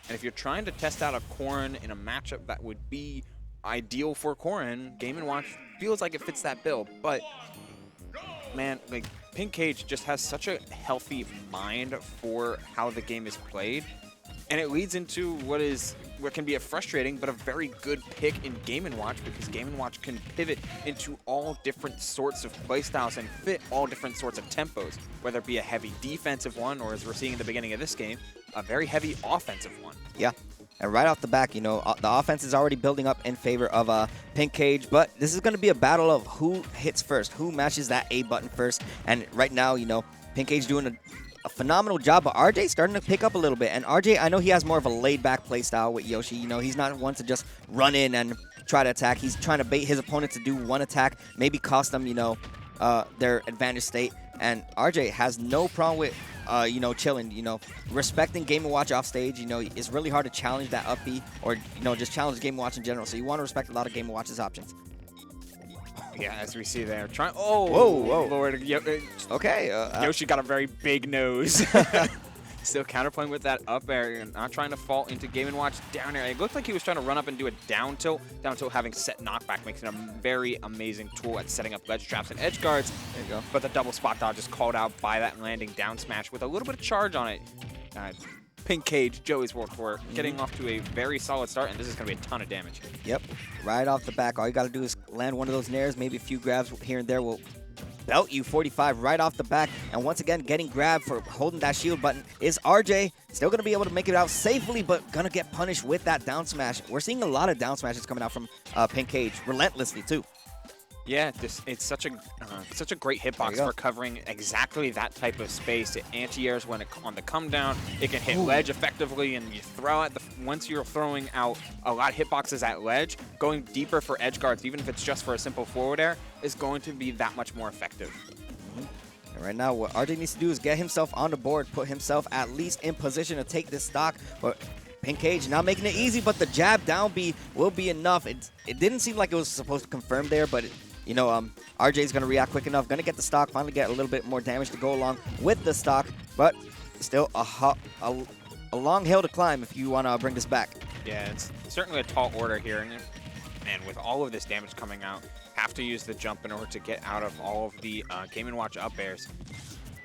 And if you're trying to test out a Corrin in a matchup that would be ideal for Corrin, Game & Watch feels like it fits that bill. But, man, like, Pink Cage just has such a healthy mind for how the game is played. And it leads into what can be a frustrating but a very good pick in Game & Watch, because Game & Watch can pivot into all different sorts of playstyles and fit all different sorts of tempos, whether it be a heavy defensive one or, as we're seeing in the beginning of this game, a very heavy offensive one. Yeah. And right off the back, you know, the offense is already building up in favor of Pink Cage, but this is going to be a battle of who hits first, who mashes that A button first. And right now, you know, Pink Cage doing a phenomenal job, but RJ starting to pick up a little bit. And RJ, I know he has more of a laid-back play style with Yoshi. You know, he's not one to just run in and try to attack. He's trying to bait his opponent to do one attack, maybe cost them, you know, their advantage state. And RJ has no problem with, you know, chilling, you know, respecting Game & Watch off stage. You know, it's really hard to challenge that up B or, you know, just challenge Game & Watch in general. So you want to respect a lot of Game & Watch's options. Yeah, as we see there. Oh, whoa. Lord. Okay. Yoshi got a very big nose. Still counterplaying with that up air and not trying to fall into Game & Watch down air. It looked like he was trying to run up and do a down tilt. Down tilt having set knockback makes it a very amazing tool at setting up ledge traps and edge guards. There you go. But the double spot dodge is called out by that landing down smash with a little bit of charge on it. Pink Cage, Joey's World Tour, getting off to a very solid start, and this is going to be a ton of damage. Yep. Right off the back, all you got to do is land one of those nairs, maybe a few grabs here and there will belt you 45 right off the back. And once again, getting grabbed for holding that shield button is RJ. Still going to be able to make it out safely, but going to get punished with that down smash. We're seeing a lot of down smashes coming out from Pink Cage, relentlessly too. Yeah, it's such a great hitbox for covering exactly that type of space. It anti-airs when on the come down. It can hit ledge effectively, and you throw at once you're throwing out a lot of hitboxes at ledge, going deeper for edge guards, even if it's just for a simple forward air, is going to be that much more effective. And right now, what RJ needs to do is get himself on the board, put himself at least in position to take this stock. But Pink Cage not making it easy, but the jab down B will be enough. It didn't seem like it was supposed to confirm there, but you know, RJ is going to react quick enough, going to get the stock, finally get a little bit more damage to go along with the stock, but still a long hill to climb if you want to bring this back. Yeah, it's certainly a tall order here, and man, with all of this damage coming out, have to use the jump in order to get out of all of the Game & Watch up airs.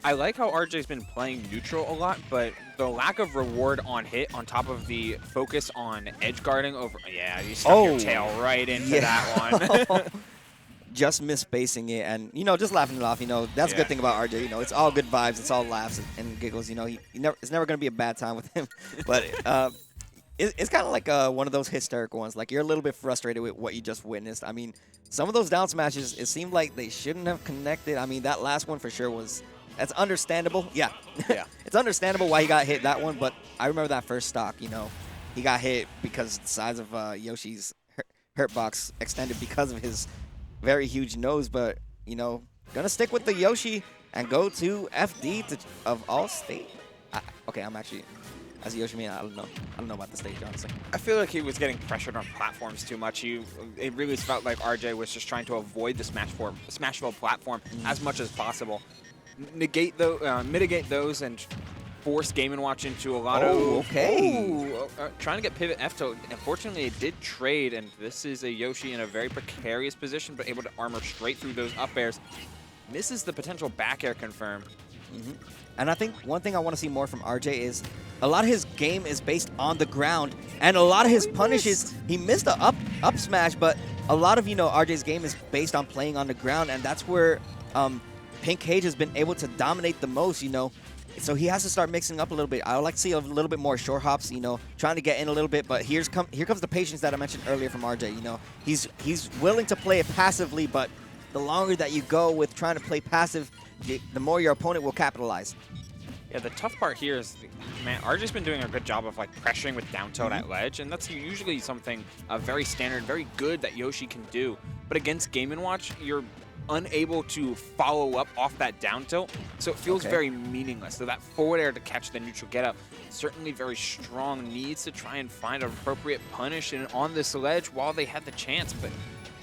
I like how RJ's been playing neutral a lot, but the lack of reward on hit on top of the focus on edge guarding over... Yeah, you stuck your tail right into that one. Just misspacing it and, you know, just laughing it off. You know, that's a good thing about RJ. You know, it's all good vibes. It's all laughs and giggles. You know, it's never going to be a bad time with him. But it's kind of like one of those hysterical ones. Like, you're a little bit frustrated with what you just witnessed. I mean, some of those down smashes, it seemed like they shouldn't have connected. I mean, that last one for sure was... That's understandable. Yeah. It's understandable why he got hit that one. But I remember that first stock, you know, he got hit because the size of Yoshi's hurt box extended because of his very huge nose. But, you know, gonna stick with the Yoshi and go to FD of all state. Okay, I'm actually, as a Yoshi man, I don't know about the stage, honestly. I feel like he was getting pressured on platforms too much. It really felt like RJ was just trying to avoid the Smashville platform as much as possible. Mitigate those and force Game & Watch into a lot of... trying to get pivot F tilt. Unfortunately, it did trade, and this is a Yoshi in a very precarious position, but able to armor straight through those up airs. Misses the potential back air confirm. And I think one thing I want to see more from RJ is a lot of his game is based on the ground, and a lot of his punishes, he missed the up smash, but a lot of, you know, RJ's game is based on playing on the ground, and that's where Pink Cage has been able to dominate the most, you know. So he has to start mixing up a little bit. I would like to see a little bit more short hops, you know, trying to get in a little bit. But here comes the patience that I mentioned earlier from RJ. You know, he's willing to play it passively, but the longer that you go with trying to play passive, the more your opponent will capitalize. Yeah, the tough part here is, man, RJ's been doing a good job of like pressuring with down tilt at ledge, and that's usually something very standard, very good that Yoshi can do. But against Game & Watch, you're unable to follow up off that down tilt, so it feels very meaningless. So that forward air to catch the neutral get up, certainly very strong, needs to try and find an appropriate punish on this ledge while they had the chance. But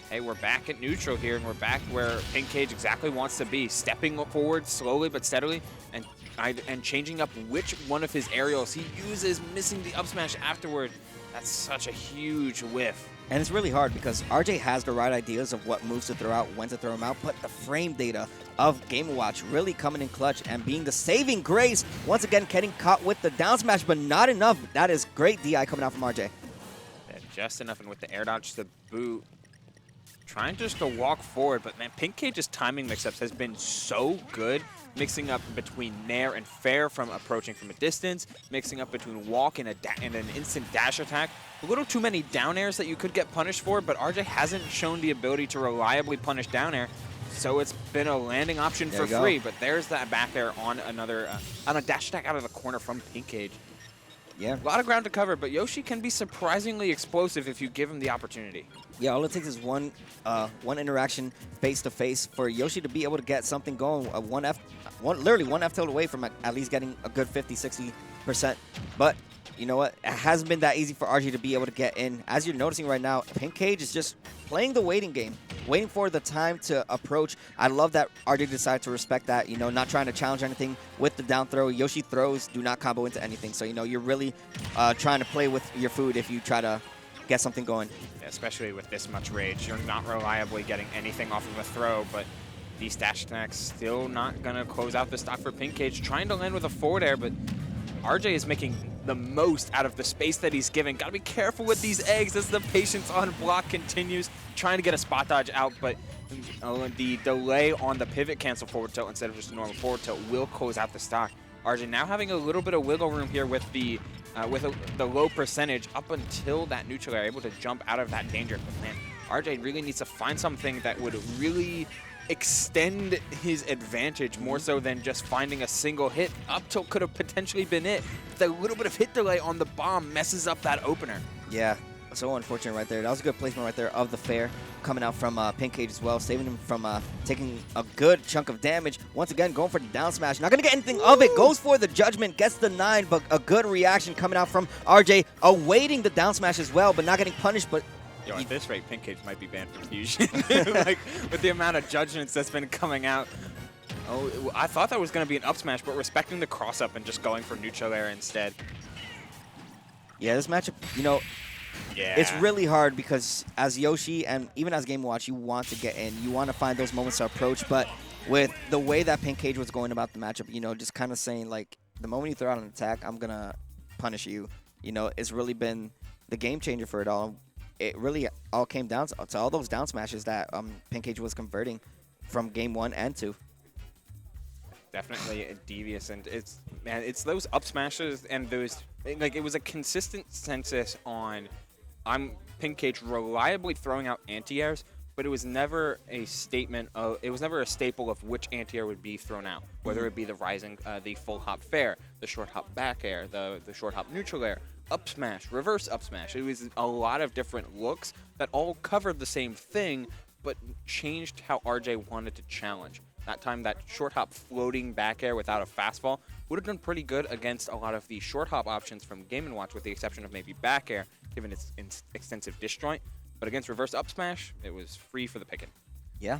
hey, we're back at neutral here, and we're back where Pink Cage exactly wants to be, stepping forward slowly but steadily and and changing up which one of his aerials he uses, missing the up smash afterward. That's such a huge whiff. And it's really hard because RJ has the right ideas of what moves to throw out, when to throw them out, but the frame data of Game & Watch really coming in clutch and being the saving grace. Once again, getting caught with the down smash, but not enough. That is great DI coming out from RJ. Yeah, just enough, and with the air dodge to boot, trying just to walk forward, but man, Pink Cage's timing mix-ups has been so good, mixing up between nair and fair from approaching from a distance, mixing up between walk and an instant dash attack. A little too many down airs that you could get punished for, but RJ hasn't shown the ability to reliably punish down air, so it's been a landing option for free. But there's that back air on another on a dash attack out of the corner from Pink Cage. Yeah. A lot of ground to cover, but Yoshi can be surprisingly explosive if you give him the opportunity. Yeah, all it takes is one interaction face-to-face for Yoshi to be able to get something going. Literally one F tilt away from at least getting a good 50-60%. But you know what? It hasn't been that easy for RJ to be able to get in. As you're noticing right now, Pink Cage is just playing the waiting game, waiting for the time to approach. I love that RJ decided to respect that, you know, not trying to challenge anything with the down throw. Yoshi throws do not combo into anything. So, you know, you're really trying to play with your food if you try to get something going. Yeah, especially with this much rage. You're not reliably getting anything off of a throw, but these dash attacks still not going to close out the stock for Pink Cage. Trying to land with a forward air, but RJ is making the most out of the space that he's given. Got to be careful with these eggs as the patience on block continues. Trying to get a spot dodge out, but the delay on the pivot cancel forward tilt instead of just a normal forward tilt will close out the stock. RJ now having a little bit of wiggle room here with the low percentage up until that neutral air, able to jump out of that danger. But man, RJ really needs to find something that would really extend his advantage more so than just finding a single hit. Up tilt could have potentially been it. The little bit of hit delay on the bomb messes up that opener. Yeah, so unfortunate right there. That was a good placement right there of the fair coming out from Pink Cage as well, saving him from taking a good chunk of damage. Once again, going for the down smash. Not going to get anything of it. Goes for the judgment, gets the 9, but a good reaction coming out from RJ, awaiting the down smash as well, but not getting punished. But yo, at this rate, Pink Cage might be banned from Fusion. Like, with the amount of judgments that's been coming out. Oh, I thought that was going to be an up smash, but respecting the cross up and just going for neutral air instead. Yeah, this matchup, you know, it's really hard because as Yoshi and even as Game & Watch, you want to get in. You want to find those moments to approach, but with the way that Pink Cage was going about the matchup, you know, just kind of saying, like, the moment you throw out an attack, I'm going to punish you. You know, it's really been the game changer for it all. It really all came down to all those down smashes that Pink Cage was converting from game 1 and 2. Definitely devious, and it's those up smashes and those, like, it was a consistent census on Pink Cage reliably throwing out anti-airs, but it was never a statement of, it was never a staple of which anti-air would be thrown out, whether it be the rising, the full hop fair, the short hop back air, the short hop neutral air, up smash, reverse up smash. It was a lot of different looks that all covered the same thing, but changed how RJ wanted to challenge. That time, that short hop floating back air without a fastball would have done pretty good against a lot of the short hop options from Game & Watch, with the exception of maybe back air, given its extensive disjoint. But against reverse up smash, it was free for the picking. Yeah.